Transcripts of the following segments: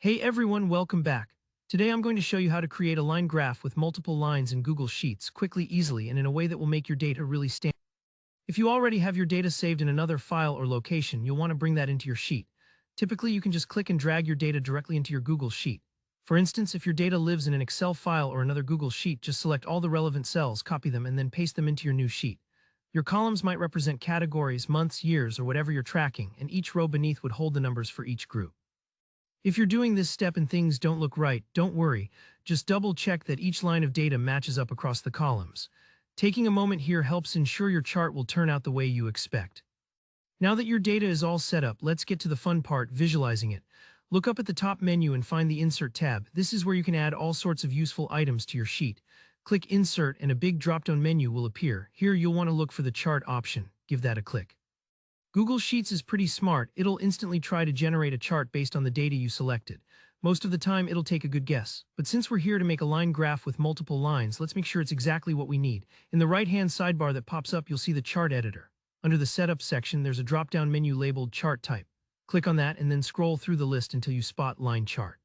Hey everyone, welcome back. Today I'm going to show you how to create a line graph with multiple lines in Google Sheets quickly, easily, and in a way that will make your data really stand. If you already have your data saved in another file or location, you'll want to bring that into your sheet. Typically, you can just click and drag your data directly into your Google Sheet. For instance, if your data lives in an Excel file or another Google Sheet, just select all the relevant cells, copy them, and then paste them into your new sheet. Your columns might represent categories, months, years, or whatever you're tracking, and each row beneath would hold the numbers for each group. If you're doing this step and things don't look right, don't worry. Just double check that each line of data matches up across the columns. Taking a moment here helps ensure your chart will turn out the way you expect. Now that your data is all set up, let's get to the fun part, visualizing it. Look up at the top menu and find the Insert tab. This is where you can add all sorts of useful items to your sheet. Click Insert and a big drop-down menu will appear. Here you'll want to look for the Chart option. Give that a click. Google Sheets is pretty smart. It'll instantly try to generate a chart based on the data you selected. Most of the time, it'll take a good guess. But since we're here to make a line graph with multiple lines, let's make sure it's exactly what we need. In the right-hand sidebar that pops up, you'll see the Chart Editor. Under the Setup section, there's a drop-down menu labeled Chart Type. Click on that and then scroll through the list until you spot Line Chart.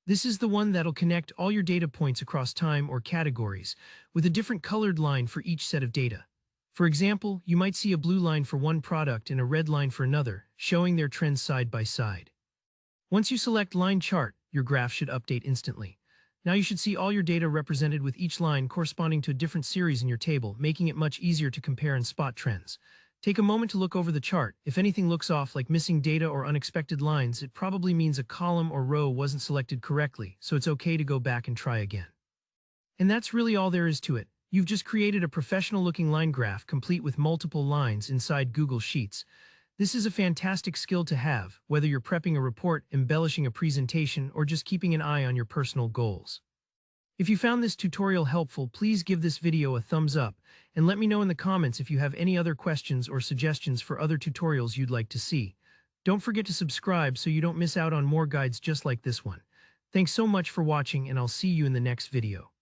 This is the one that'll connect all your data points across time or categories, with a different colored line for each set of data. For example, you might see a blue line for one product and a red line for another, showing their trends side by side. Once you select Line Chart, your graph should update instantly. Now you should see all your data represented with each line corresponding to a different series in your table, making it much easier to compare and spot trends. Take a moment to look over the chart. If anything looks off, like missing data or unexpected lines, it probably means a column or row wasn't selected correctly, so it's okay to go back and try again. And that's really all there is to it. You've just created a professional-looking line graph complete with multiple lines inside Google Sheets. This is a fantastic skill to have, whether you're prepping a report, embellishing a presentation, or just keeping an eye on your personal goals. If you found this tutorial helpful, please give this video a thumbs up, and let me know in the comments if you have any other questions or suggestions for other tutorials you'd like to see. Don't forget to subscribe so you don't miss out on more guides just like this one. Thanks so much for watching, and I'll see you in the next video.